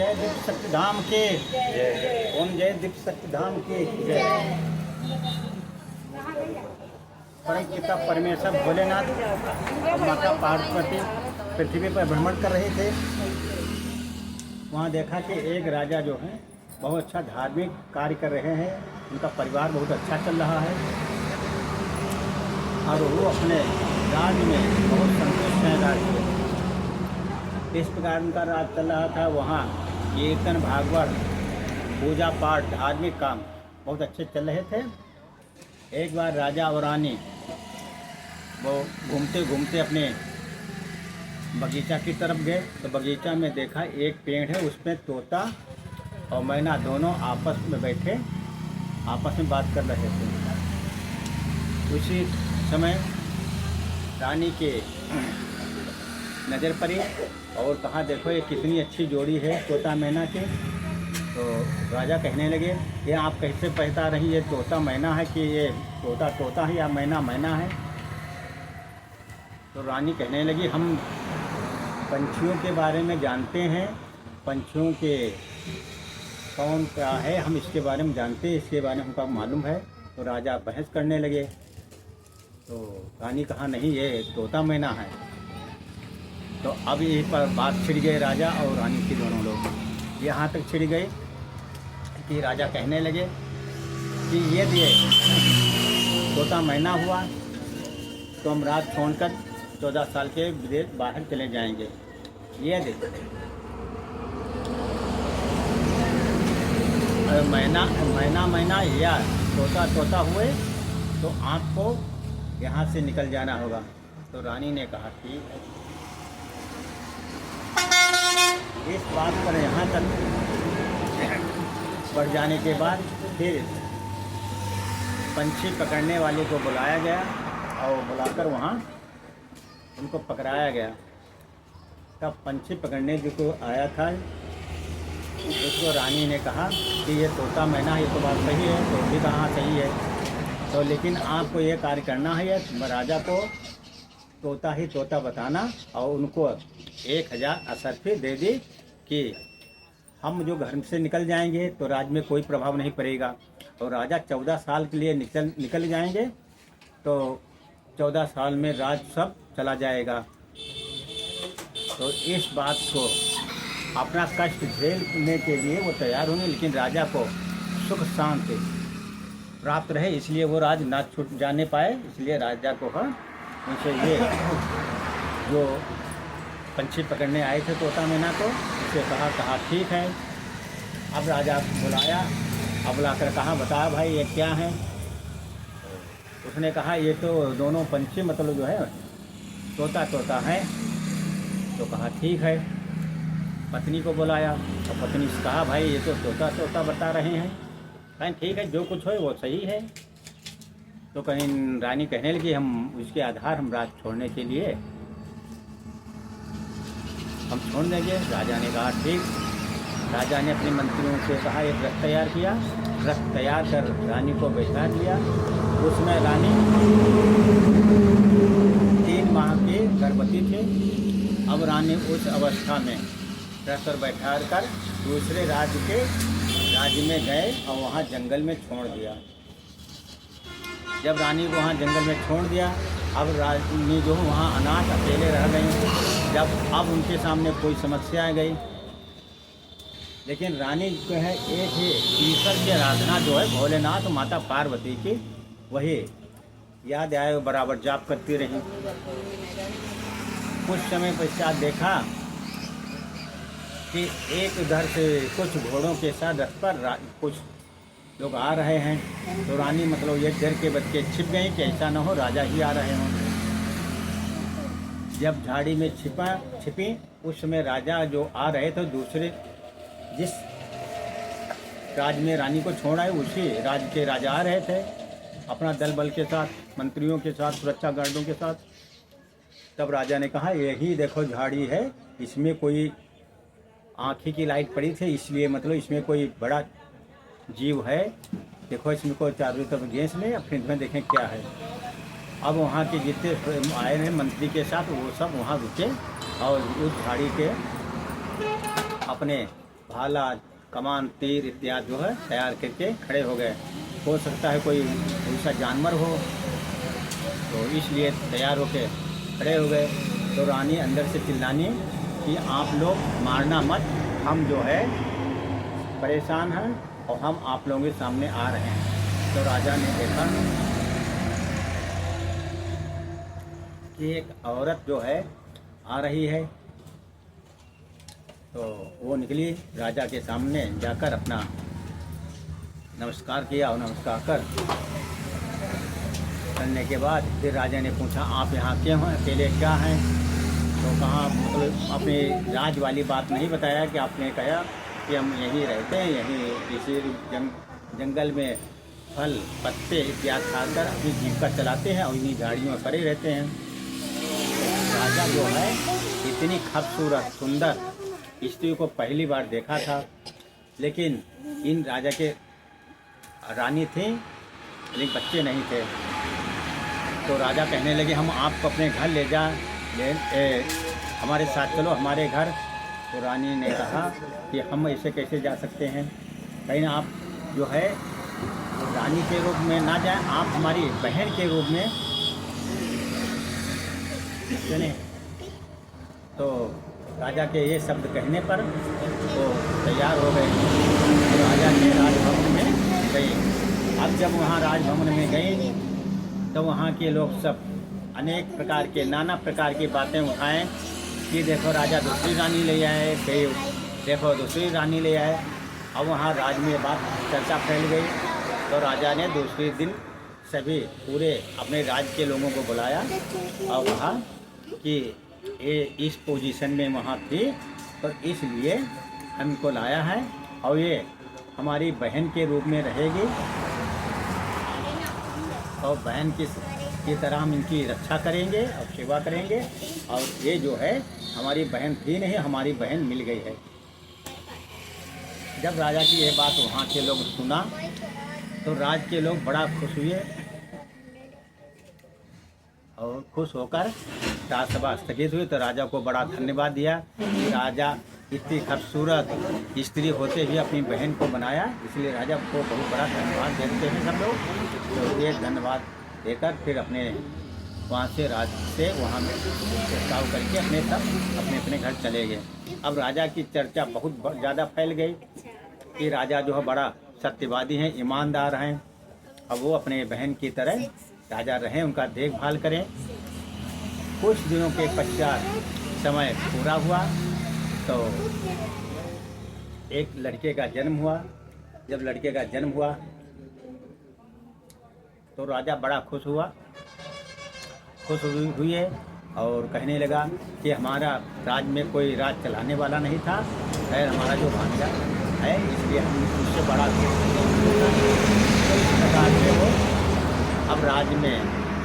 जय दीप शक्ति धाम के जय। ओम जय दीप शक्ति धाम के जय। परम पिता परमेश्वर भोलेनाथ और माता पार्वती पृथ्वी पर भ्रमण कर रहे थे। वहाँ देखा कि एक राजा जो है बहुत अच्छा धार्मिक कार्य कर रहे हैं, उनका परिवार बहुत अच्छा चल रहा है और वो अपने राज्य में बहुत संतुष्ट हैं। राज्य इस प्रकार उनका राज चल रहा था। वहाँ कीर्तन भागवत पूजा पाठ धार्मिक काम बहुत अच्छे चल रहे थे। एक बार राजा और रानी वो घूमते घूमते अपने बगीचा की तरफ गए तो बगीचा में देखा एक पेड़ है, उसमें तोता और मैना दोनों आपस में बैठे आपस में बात कर रहे थे। उसी समय रानी के नज़र पड़ी और कहा देखो ये कितनी अच्छी जोड़ी है तोता मैना की। तो राजा कहने लगे ये आप कैसे पहचान रही, ये तोता मैना है कि ये तोता तोता है या मैना मैना है। तो रानी कहने लगी हम पंछियों के बारे में जानते हैं, पंछियों के कौन क्या है हम इसके बारे में जानते हैं, इसके बारे में हमको मालूम है। तो राजा बहस करने लगे। तो रानी कहा नहीं ये तोता मैना है। तो अब यहीं पर बात छिड़ गई राजा और रानी की दोनों लोग यहाँ तक छिड़ गई कि राजा कहने लगे कि ये तोता मैना हुआ तो हम रात छोड़कर 14 साल के विदेश बाहर चले जाएंगे। ये देखो मैना मैना मैना या तोता तोता हुए तो आपको यहाँ से निकल जाना होगा। तो रानी ने कहा ठीक है। इस बात पर यहाँ तक बढ़ जाने के बाद फिर पंछी पकड़ने वाले को बुलाया गया और बुलाकर वहाँ उनको पकड़ाया गया। तब पंछी पकड़ने जो आया था उसको रानी ने कहा कि ये तोता मैना ये तो बात सही है, तो भी कहाँ सही है। तो लेकिन आपको ये कार्य करना है, ये राजा को तोता ही तोता बताना और उनको 1000 असरफी दे दी कि हम जो घर से निकल जाएंगे तो राज्य में कोई प्रभाव नहीं पड़ेगा और राजा 14 साल के लिए निकल जाएंगे तो 14 साल में राज सब चला जाएगा। तो इस बात को अपना कष्ट झेलने के लिए वो तैयार होंगे, लेकिन राजा को सुख शांति प्राप्त रहे इसलिए वो राज ना छूट जाने पाए। इसलिए राजा को उनसे ये जो पंछी पकड़ने आए थे तोता मैना को उसे कहा ठीक है। अब राजा बुलाया, अब बुलाकर कहा बता भाई ये क्या है। उसने कहा ये तो दोनों पंछी मतलब जो है तोता तोता है। तो कहा ठीक है। पत्नी को बुलाया और पत्नी से कहा भाई ये तो तोता तोता बता रहे हैं। कहें ठीक है जो कुछ हो वो सही है। तो कहीं रानी कहने लगी हम उसके आधार हम राज छोड़ने के लिए हम छोड़ देंगे। राजा ने कहा ठीक। राजा ने अपने मंत्रियों से कहा एक रथ तैयार किया, रथ तैयार कर रानी को बैठा दिया। उसमें रानी 3 माह की गर्भवती थी। अब रानी उस अवस्था में रथ पर बैठा कर दूसरे राज्य में गए और वहाँ जंगल में छोड़ दिया। जब रानी को वहाँ जंगल में छोड़ दिया अब रानी जो वहाँ अनाथ अकेले रह गई। जब अब उनके सामने कोई समस्या आ गई, लेकिन रानी जो है एक ही ईश्वर की आराधना जो है भोलेनाथ माता पार्वती की वही याद आए बराबर जाप करती रही। कुछ समय पश्चात देखा कि एक उधर से कुछ घोड़ों के साथ रथ पर कुछ लोग आ रहे हैं। तो रानी मतलब ये डर के बच के छिप गई कि ऐसा न हो राजा ही आ रहे हों। जब झाड़ी में छिपी उस समय राजा जो आ रहे थे दूसरे जिस राज्य में रानी को छोड़ आए उसी राज्य के राजा आ रहे थे अपना दल बल के साथ, मंत्रियों के साथ, सुरक्षा गार्डों के साथ। तब राजा ने कहा यही देखो झाड़ी है, इसमें कोई आँखी की लाइट पड़ी थी इसलिए मतलब इसमें कोई बड़ा जीव है। देखो इसमें को चारों तरफ घेंस ले फिर में देखें क्या है। अब वहाँ के जितने आए हैं मंत्री के साथ वो सब वहाँ रुके और उस झाड़ी के अपने भाला कमान तीर इत्यादि जो है तैयार करके खड़े हो गए। हो सकता है कोई ऐसा जानवर हो, तो इसलिए तैयार होके खड़े हो गए। तो रानी अंदर से चिल्लानी कि आप लोग मारना मत, हम जो है परेशान हैं और हम आप लोगों के सामने आ रहे हैं। तो राजा ने देखा कि एक औरत जो है आ रही है, तो वो निकली राजा के सामने जाकर अपना नमस्कार किया और नमस्कार करने के बाद फिर राजा ने पूछा आप यहाँ क्यों हैं, अकेले क्या हैं? तो कहा मतलब अपनी राज वाली बात नहीं बताया कि आपने कहा कि हम यहीं रहते हैं, यहीं इसी जंगल में फल पत्ते इत्यादि खाकर अपनी जीविका चलाते हैं और इन्हीं झाड़ियों में पड़े रहते हैं। राजा जो है इतनी खूबसूरत सुंदर स्त्री को पहली बार देखा था, लेकिन इन राजा के रानी थी लेकिन बच्चे नहीं थे। तो राजा कहने लगे हम आपको अपने घर ले जा हमारे साथ चलो हमारे घर। तो रानी ने कहा कि हम ऐसे कैसे जा सकते हैं, कहीं आप जो है रानी के रूप में ना जाए, आप हमारी बहन के रूप में चले। तो राजा के ये शब्द कहने पर वो तैयार हो गए। तो राजा के राजभवन में गए। अब जब वहाँ राजभवन में गए तो वहाँ के लोग सब अनेक प्रकार के नाना प्रकार की बातें उठाएं कि देखो राजा दूसरी रानी ले आए, देखो दूसरी रानी ले आए। अब वहाँ राज में बात चर्चा फैल गई। तो राजा ने दूसरे दिन सभी पूरे अपने राज्य के लोगों को बुलाया और कहा कि ये इस पोजीशन में वहाँ थी तो इसलिए हमको लाया है और ये हमारी बहन के रूप में रहेगी और बहन की तरह हम इनकी रक्षा करेंगे और सेवा करेंगे। और ये जो है हमारी बहन थी नहीं, हमारी बहन मिल गई है। जब राजा की यह बात वहाँ के लोग सुना तो राज्य के लोग बड़ा खुश हुए और खुश होकर राजसभा स्थगित हुई। तो राजा को बड़ा धन्यवाद दिया कि राजा इतनी खूबसूरत स्त्री होते हुए अपनी बहन को बनाया, इसलिए राजा को बहुत बड़ा धन्यवाद देते हैं सब लोग। तो ये धन्यवाद देकर फिर अपने वहाँ से राज से वहाँ में प्रस्ताव करके अपने अपने घर चले गए। अब राजा की चर्चा बहुत ज़्यादा फैल गई कि राजा जो है बड़ा सत्यवादी हैं, ईमानदार हैं। अब वो अपने बहन की तरह राजा रहें, उनका देखभाल करें। कुछ दिनों के पश्चात समय पूरा हुआ तो एक लड़के का जन्म हुआ। जब लड़के का जन्म हुआ तो राजा बड़ा खुश हुए और कहने लगा कि हमारा राज में कोई राज चलाने वाला नहीं था, खैर हमारा जो भांजा है इसलिए हम उससे बड़ा प्रकार से वो अब राज में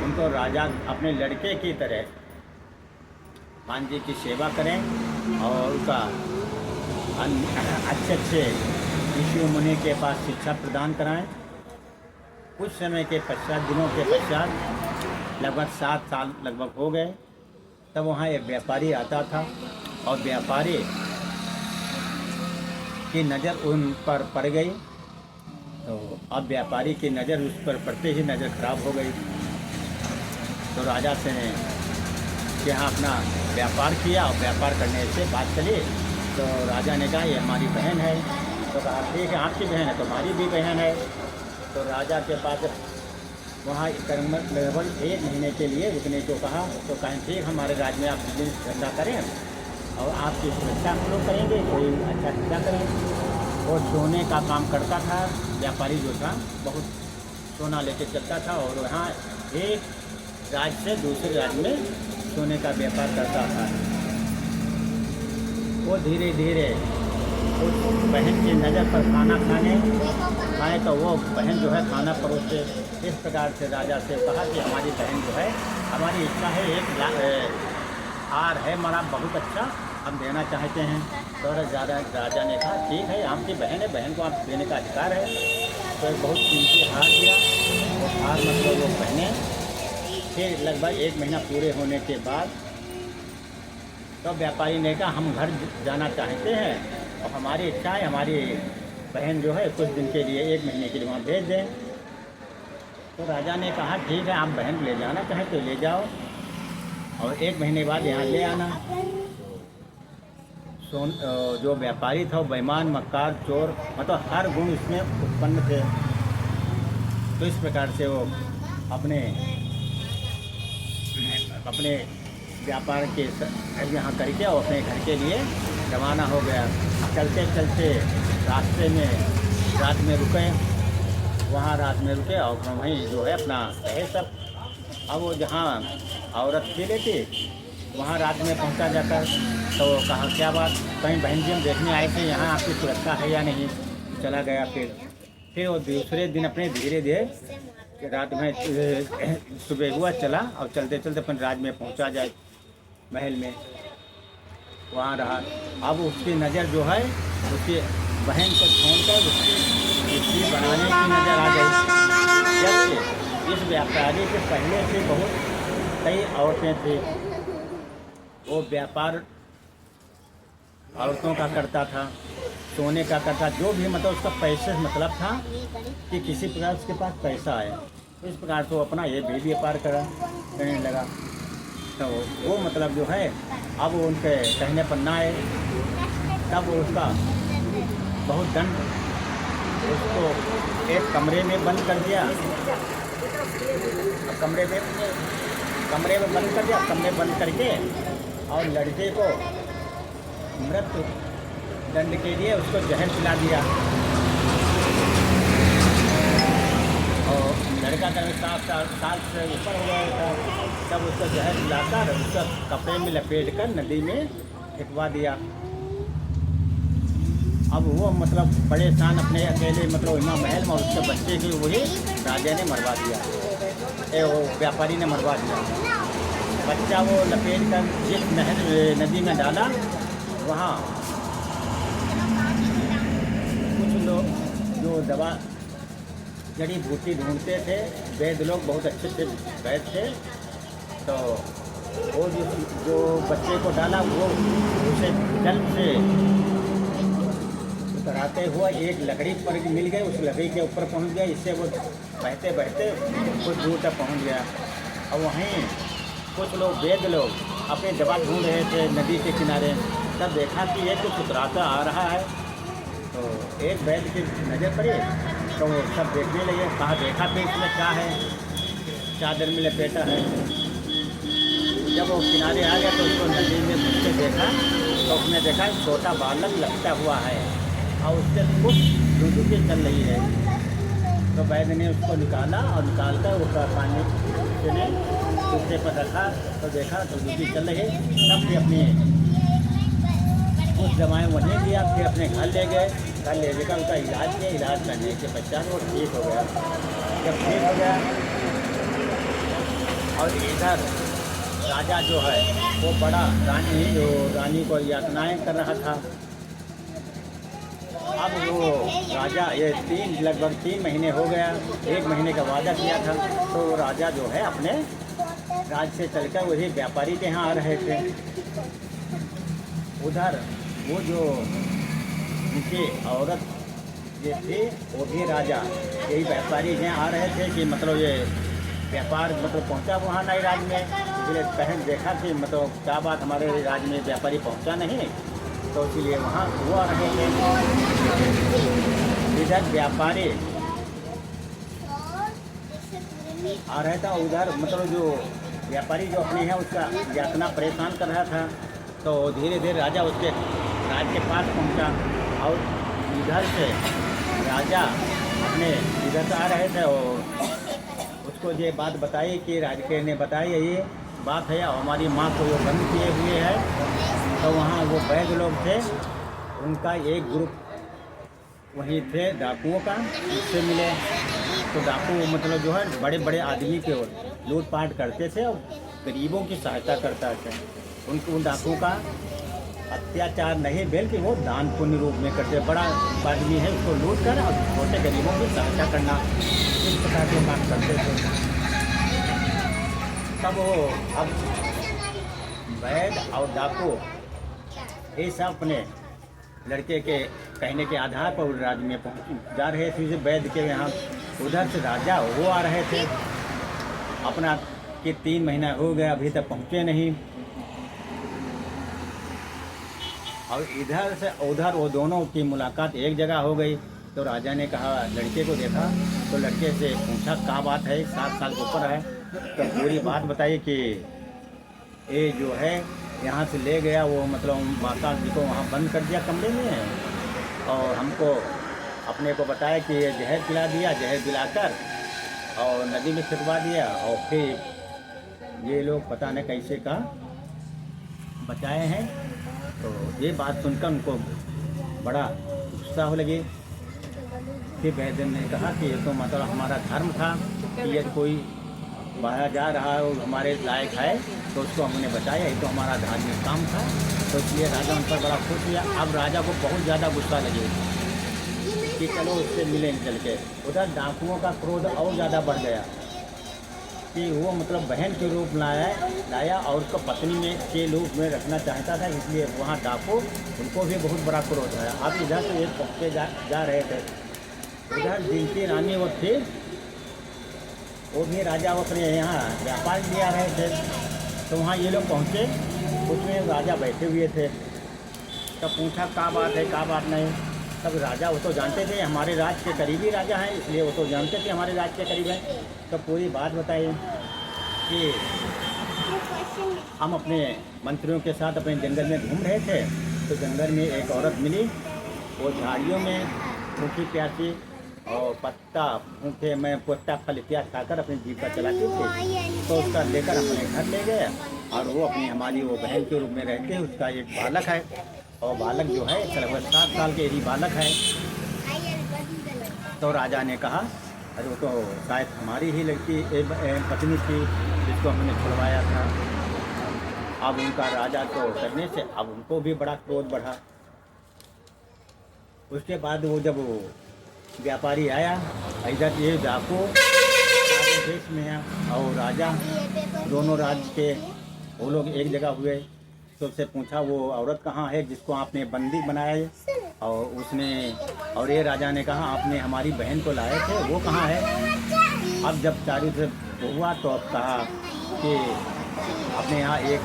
उनको राजा अपने लड़के की तरह भांजे की सेवा करें और उसका अच्छे ऋषि मुनि के पास शिक्षा प्रदान कराएं। कुछ समय के पश्चात, दिनों के पश्चात लगभग 7 साल लगभग हो गए, तब वहाँ एक व्यापारी आता था और व्यापारी की नज़र उन पर पड़ गई। तो अब व्यापारी की नज़र उस पर पड़ते ही नज़र खराब हो गई। तो राजा से कि हाँ अपना व्यापार किया और व्यापार करने से बात चली। तो राजा ने कहा ये हमारी बहन है। तो कहा ठीक है आपकी बहन है तो हमारी भी बहन है। तो राजा के पास वहाँ लगभग 1 महीने के लिए रुकने को कहा। तो कहें ठीक हमारे राज्य में आप बिजनेस धंधा करें और आपकी सुरक्षा हम लोग करेंगे, कोई अच्छा धंधा करें। और सोने का काम करता था व्यापारी जो था, बहुत सोना लेके चलता था और वहाँ एक राज्य से दूसरे राज्य में सोने का व्यापार करता था। वो धीरे धीरे उस बहन की नज़र पर खाना खाए तो वो बहन जो है खाना परोसे। इस प्रकार से राजा से कहा कि हमारी बहन जो है, हमारी इच्छा है एक हार है हमारा बहुत अच्छा, हम देना चाहते हैं। तो राजा ने कहा ठीक है आपकी बहन है, बहन को आप देने का अधिकार है। तो बहुत कीमती हार दिया। वो हार मतलब वो पहने। फिर लगभग 1 महीना पूरे होने के बाद तो व्यापारी ने कहा हम घर जाना चाहते हैं और हमारी इच्छा है हमारी बहन जो है कुछ दिन के लिए 1 महीने के लिए वहाँ भेज दें। तो राजा ने कहा ठीक है, आप बहन ले जाना चाहे तो ले जाओ और 1 महीने बाद यहाँ ले आना। जो व्यापारी था वो बेईमान, मक्कार, चोर, मतलब हर गुण इसमें उत्पन्न थे। तो इस प्रकार से वो अपने व्यापार के यहाँ करके और अपने घर के लिए रवाना हो गया। चलते चलते रास्ते में रात में रुके, वहाँ रात में रुके और वहीं जो है अपना रहे सब। अब वो जहाँ औरत थी लेती वहाँ रात में पहुँचा जाकर, तो कहा क्या बात, कहीं बहन जी हम देखने आए थे यहाँ आपकी सुरक्षा है या नहीं। चला गया। फिर वो दूसरे दिन अपने धीरे धीरे रात में सुबह हुआ चला और चलते चलते अपने राज में पहुँचा जाए महल में, वहाँ रहा। अब उसकी नज़र जो है उसकी बहन को छोड़कर उसकी स्त्री बनाने की नज़र आ गई। जबकि इस व्यापारी से पहले से बहुत कई औरतें थी। वो व्यापार औरतों का करता था, सोने का करता, जो भी मतलब उसका पैसे से मतलब था कि किसी प्रकार उसके पास पैसा आए। तो इस प्रकार से वो अपना ये भी व्यापार करने लगा। तो वो मतलब जो है अब उनके कहने पर ना आए, तब उसका बहुत दंड, उसको एक कमरे में बंद कर दिया। कमरे में बंद कर दिया, कमरे बंद करके और लड़के को मृत्यु दंड के लिए उसको जहर पिला दिया। और लड़का करीब 7 साल से ऊपर हो गया था, तब उसको जहर पिलाकर उसका कपड़े में लपेट कर नदी में फेंकवा दिया। अब वो मतलब परेशान अपने अकेले मतलब वहाँ महल में उसके बच्चे की वही राजा ने मरवा दिया, वो व्यापारी ने मरवा दिया। बच्चा वो लपेट कर जिस नदी में डाला, वहाँ कुछ लोग जो दवा जड़ी बूटी ढूंढते थे, वैद्य लोग बहुत अच्छे से वैद्य थे, तो वो जो बच्चे को डाला वो उसे जल से उतराते हुआ एक लकड़ी पर मिल गई, उस लकड़ी के ऊपर पहुंच गया। इससे वो बहते बहते कुछ दूर तक पहुंच गया। और वहीं कुछ लोग वैद्य लोग अपनी दवा ढूंढ रहे थे नदी के किनारे, तब देखा कि ये कुछ उतराता आ रहा है। तो एक वैद्य की नज़र पड़ी, तो वो सब देखने लगे। कहा देखा कि इसमें क्या है, चादर में लपेटा है। जब वो किनारे आ गया तो उसको नदी में घुस के देखा, तो उसने देखा छोटा बालक लपटा हुआ है और उससे कुछ डुबकी चल रही है। तो वैद्य ने उसको निकाला और निकाल कर उसका पानी ने दूसरे पर रखा, तो देखा तो डुबकी चल रही। तब भी अपनी कुछ दवाएँ वहीं दिया, फिर अपने घर ले गए। घर ले जाकर उसका इलाज किया। इलाज करने के पश्चात वो ठीक हो गया। जब ठीक हो गया और इधर राजा जो है वो बड़ा रानी को यातनाएं कर रहा था। अब वो राजा ये लगभग 3 महीने हो गया, 1 महीने का वादा किया था। तो वो राजा जो है अपने राज्य से चलकर वही व्यापारी के यहाँ आ रहे थे। उधर वो जो उनकी औरत ये थी वो भी राजा यही व्यापारी यहाँ आ रहे थे कि मतलब ये व्यापार मतलब पहुँचा वहाँ नए राज्य में। इसलिए बहन देखा कि मतलब क्या बात हमारे राज्य में व्यापारी पहुँचा नहीं, तो इसलिए वहाँ वो आ रहे थे। इधर व्यापारी आ रहा था, उधर मतलब जो व्यापारी जो अपने है उसका यातना परेशान कर रहा था। तो धीरे धीरे राजा उसके राज्य के पास पहुँचा और इधर से राजा अपने इधर से आ रहे थे और उसको ये बात बताई कि राजकीय ने बताई ये बात है और हमारी माँ को वो बंद किए हुए है। तो वहाँ वो वैद्य लोग थे, उनका एक ग्रुप वहीं थे डाकुओं का, उससे मिले। तो डाकू मतलब जो है बड़े बड़े आदमी के लूटपाट करते थे और गरीबों की सहायता करता थे। उन डाकुओं का अत्याचार नहीं बल्कि वो दान पुण्य रूप में करते। बड़ा आदमी है उसको लूट कर और छोटे गरीबों की सहायता करना, इस प्रकार के काम करते थे। तब वो अब वैद्य और डाकू ये सब अपने लड़के के कहने के आधार पर उस राज्य में पहुँच जा रहे थे। वैद्य के यहाँ उधर से राजा वो आ रहे थे अपना कि 3 महीना हो गया अभी तक पहुँचे नहीं। और इधर से उधर वो दोनों की मुलाकात एक जगह हो गई। तो राजा ने कहा, लड़के को देखा तो लड़के से पूछा क्या बात है, 7 साल के ऊपर है, तो पूरी बात बताई कि ये जो है यहाँ से ले गया वो मतलब माता जी को वहाँ बंद कर दिया कमरे में और हमको अपने को बताया कि ये जहर पिला दिया, जहर पिलाकर और नदी में छिड़वा दिया और फिर ये लोग पता नहीं कैसे का बचाए हैं। तो ये बात सुनकर उनको बड़ा उत्साह लगे। फिर वैद्य ने कहा कि ये तो मतलब हमारा धर्म था कि यदि कोई बाहर जा रहा है और हमारे लायक है तो उसको हमने बचाया, ये तो हमारा धार्मिक काम था। तो इसलिए राजा उन पर बड़ा खुश हुआ। अब राजा को बहुत ज़्यादा गुस्सा लगे कि चलो उससे मिलेंगे चल के। उधर डाकुओं का क्रोध और ज़्यादा बढ़ गया कि वो मतलब बहन के रूप लाया और उसको पत्नी में के रूप में रखना चाहता था, इसलिए वहाँ डाकू उनको भी बहुत बड़ा क्रोध आया। अब इधर से एक पहुँचे जा रहे थे, उधर जिनकी रानी वो थी वो भी राजा अपने यहाँ व्यापार लिया रहे थे। तो वहाँ ये लोग पहुँचे, उसमें राजा बैठे हुए थे। तब पूछा क्या बात है क्या बात नहीं। तब राजा वो तो जानते थे हमारे राज्य के करीबी राजा हैं, इसलिए वो तो जानते थे हमारे राज्य के करीब हैं। तो पूरी बात बताई कि हम अपने मंत्रियों के साथ अपने जंगल में घूम रहे थे तो जंगल में एक औरत मिली, वो झाड़ियों में भूखी प्यासी और पत्ता भूखे में पत्ता फल इत्यादि खाकर अपनी जीविका चलाती थी। तो उसका लेकर अपने घर ले गए और वो अपनी हमारी वो बहन के रूप में रहते हैं। उसका एक बालक है और बालक जो है लगभग 7 साल के ही बालक है। तो राजा ने कहा अरे वो तो शायद हमारी ही लड़की पत्नी थी जिसको हमने छुड़वाया था। अब उनका राजा तो करने से अब उनको भी बड़ा क्रोध बढ़ा। उसके बाद वो जब वो व्यापारी आया इधर ये डाकू देश में है और राजा दोनों राज्य के वो लोग एक जगह हुए। तो उससे पूछा वो औरत कहाँ है जिसको आपने बंदी बनाया है, और उसने और ये राजा ने कहा आपने हमारी बहन को लाए थे वो कहाँ है। अब जब चारों से हुआ तो अब कहा कि अपने यहाँ एक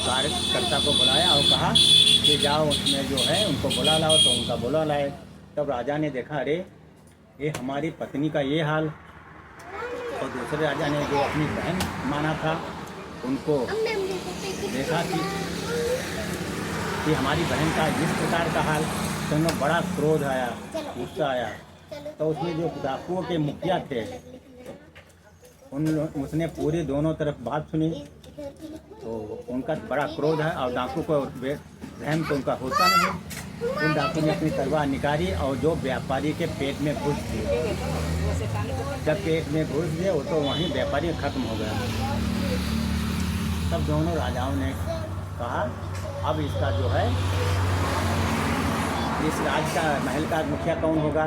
कार्यकर्ता को बुलाया और कहा कि जाओ उसमें जो है उनको बुला लाओ। तो उनका बुला लाए। तब राजा ने देखा अरे ये हमारी पत्नी का ये हाल। और दूसरे राजा ने जो अपनी बहन माना था उनको देखा कि हमारी बहन का जिस प्रकार का हाल, तो उन्हें बड़ा क्रोध आया, गुस्सा आया। तो उसमें जो डाकुओं के मुखिया थे उसने पूरी दोनों तरफ बात सुनी। तो उनका बड़ा क्रोध है और डाकू को रहम तो उनका होता नहीं। उन डाकू ने अपनी तलवार निकाली और जो व्यापारी के पेट में घुस दिए। जब पेट में घुस दिए वो तो वहीं व्यापारी खत्म हो गया। तब दोनों राजाओं ने कहा अब इसका जो है इस राज्य का महल का मुखिया कौन होगा।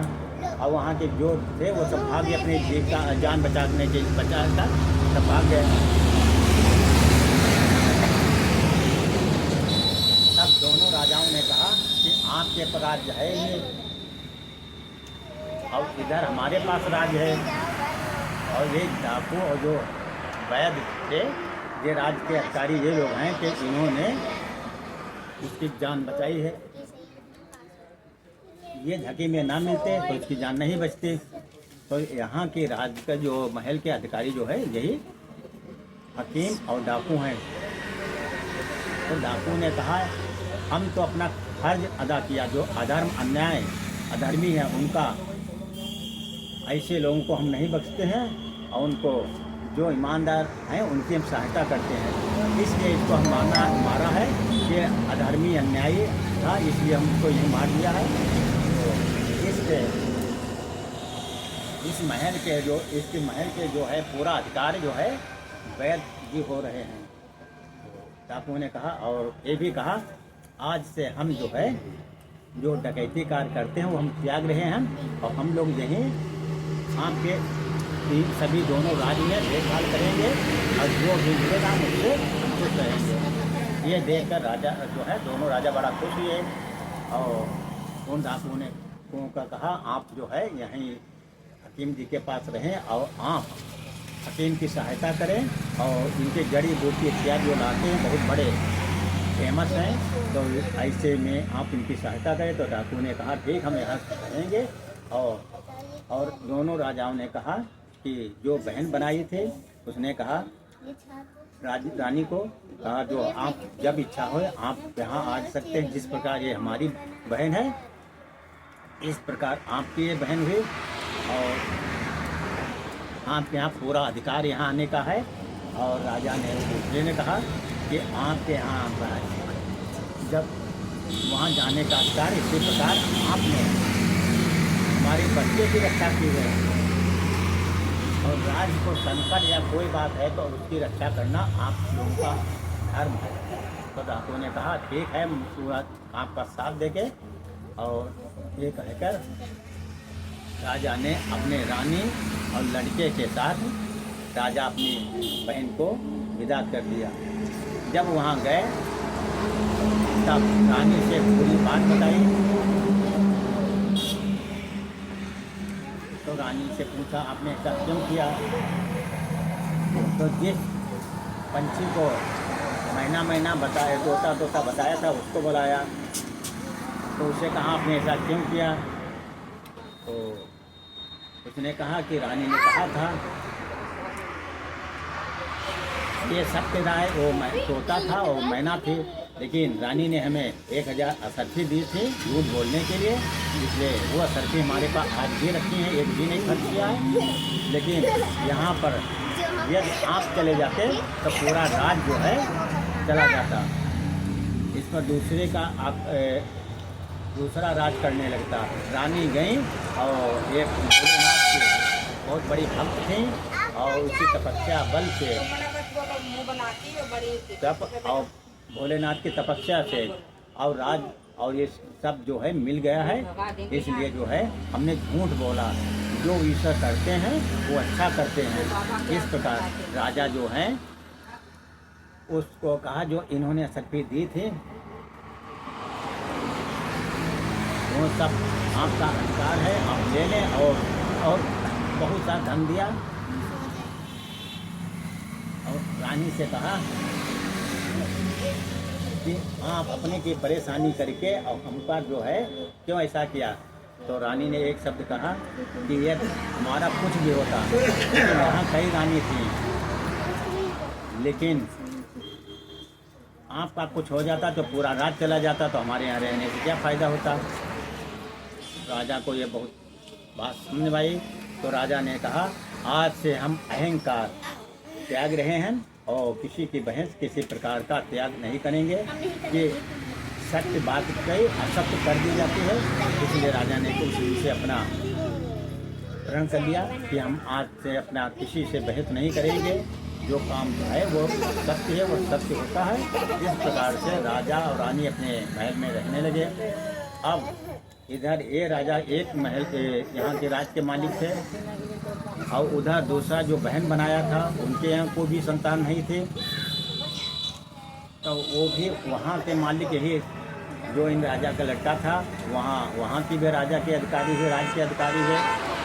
और वहाँ के जो थे वो सब भाग गए, अपने जीव का जान बचाने के बचाता सब भाग गए। तब दोनों राजाओं ने कहा कि आपके पास राज्य है ये और इधर हमारे पास राज्य है। और ये डाकू और जो वैद्य थे ये राज्य के अधिकारी ये लोग हैं कि इन्होंने उसकी जान बचाई है। ये धके में ना मिलते तो इसकी जान नहीं बचती। तो यहाँ के राज्य का जो महल के अधिकारी जो है यही हकीम और डाकू हैं। तो डाकू ने कहा हम तो अपना फर्ज अदा किया, जो अधर्म अन्याय अधर्मी है उनका ऐसे लोगों को हम नहीं बख्शते हैं और उनको जो ईमानदार हैं उनकी हम सहायता करते हैं। इसलिए इसको हम मारा है कि अधर्मी अन्यायी था, इसलिए हमको यही मार दिया है। तो इस महल के जो है पूरा अधिकार जो है वैद्य जी हो रहे हैं। डाकुओं ने कहा और ये भी कहा आज से हम जो है जो डकैती कार्य करते हैं वो हम त्याग रहे हैं और हम लोग यहीं आपके सभी दोनों राज्य में देखभाल करेंगे और जो भी मिलेगा हम उससे खुश रहेंगे। ये देखकर राजा जो है दोनों राजा बड़ा खुश हुए। और उन डाकुओं ने का कहा आप जो है यहीं हकीम जी के पास रहें और आप हकीम की सहायता करें और इनके जड़ी बूटी इत्यादि जो लाते हैं बहुत बड़े फेमस हैं, तो ऐसे में आप इनकी सहायता करें। तो डाकू ने कहा ठीक हम यहाँ रहेंगे। और दोनों राजाओं ने कहा कि जो बहन बनाई थे उसने कहा रानी को कहा जो आप जब इच्छा हो आप यहाँ आ सकते हैं, जिस प्रकार ये हमारी बहन है इस प्रकार आपकी ये बहन हुई और आपके यहाँ पूरा अधिकार यहाँ आने का है। और राजा ने दूसरे ने कहा कि आपके यहाँ जब वहाँ जाने का अधिकार, इसी प्रकार आपने हमारे बच्चे की रक्षा की है और राज्य को संकट या कोई बात है तो उसकी रक्षा करना आप लोगों का धर्म है। तो डाकू ने कहा ठीक है पूरा आपका साथ देके। और ये कहकर राजा ने अपने रानी और लड़के के साथ राजा अपनी बहन को विदा कर दिया। जब वहाँ गए तब रानी से पूरी बात बताई। तो रानी से पूछा आपने ऐसा क्यों किया? तो जिस पंछी को महीना बताया तोता बताया था उसको बुलाया। तो उसे कहा आपने ऐसा क्यों किया? तो उसने कहा कि रानी ने कहा था ये सत्यदाय वो तोता था और मैना थी, लेकिन रानी ने हमें 1000 असरफी दी थी झूठ बोलने के लिए, इसलिए वो असरफी हमारे पास आज भी रखी हैं, एक भी नहीं खर्च किया है। लेकिन यहाँ पर यदि आप चले जाते तो पूरा राज जो है चला जाता। इस पर दूसरा राज करने लगता। रानी गई और एक भोलेनाथ की बहुत बड़ी भक्त थी और उसकी तपस्या बल से और भोलेनाथ की तपस्या से और राज और ये सब जो है मिल गया है। इसलिए जो है हमने झूठ बोला, जो ईश्वर करते हैं वो अच्छा करते हैं। इस प्रकार राजा जो हैं उसको कहा जो इन्होंने असरफी दी थी वो सब आपका अधिकार है, आप ले लें। और बहुत सा धन दिया और रानी से कहा कि आप अपने की परेशानी करके और हम पर जो है क्यों ऐसा किया? तो रानी ने एक शब्द कहा कि यदि हमारा कुछ भी होता, यहाँ कई रानी थी, लेकिन आपका कुछ हो जाता तो पूरा राज चला जाता, तो हमारे यहाँ रहने से क्या फ़ायदा होता? राजा को ये बहुत बात समझ आई। तो राजा ने कहा आज से हम अहंकार त्याग रहे हैं और किसी की बहस किसी प्रकार का त्याग नहीं करेंगे कि सत्य बात कही असत्य कर दी जाती है। इसलिए राजा ने उसी से अपना प्रण कर लिया कि हम आज से अपना किसी से बहस नहीं करेंगे, जो काम जो है वो सत्य है वो सत्य होता है। इस प्रकार से राजा और रानी अपने महल में रहने लगे। अब इधर ये राजा एक महल के यहाँ के राज के मालिक थे और उधर दूसरा जो बहन बनाया था उनके यहाँ को भी संतान नहीं थे, तो वो भी वहाँ के मालिक यही जो इन राजा का लड़का था वहाँ की भी राजा के अधिकारी है, राज्य के अधिकारी है।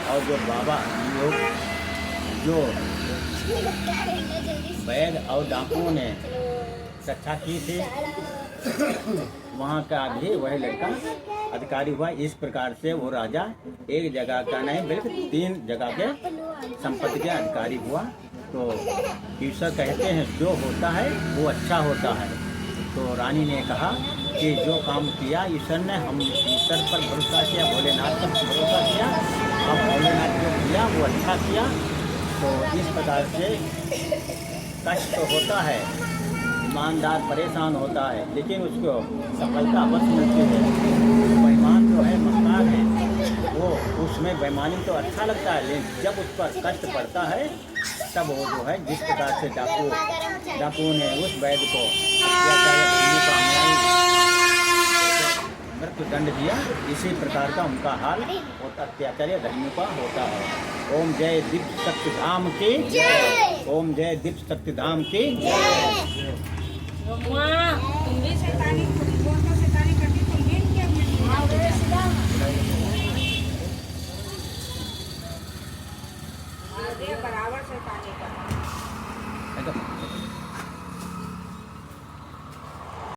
और जो बाबा लोग जो वैद और डाकुओं ने रक्षा की थी वहाँ का भी वह लड़का अधिकारी हुआ। इस प्रकार से वो राजा एक जगह का नहीं बल्कि 3 जगह के संपत्ति के अधिकारी हुआ। तो ईश्वर कहते हैं जो होता है वो अच्छा होता है। तो रानी ने कहा कि जो काम किया ईश्वर ने, हम ईश्वर पर भरोसा किया, भोलेनाथ पर भरोसा किया, अब भोलेनाथ जो किया वो अच्छा किया। तो इस प्रकार से कष्ट तो होता है, ईमानदार परेशान होता है, लेकिन उसको सफलता अवश्य मिलती है। बेईमान जो है मक्कार है, वो उसमें बेईमानी तो अच्छा लगता है, लेकिन जब उस पर कष्ट पड़ता है तब वो जो है जिस प्रकार से डाकू ने उस वैद्य को मृत्यु दंड दिया, इसी प्रकार का उनका हाल अत्याचार्य धर्मियों का होता है। ओम जय दीप सत्यधाम की जय। ओम जय दीप सत्यधाम की जय। दे बराबर शैतानी कर।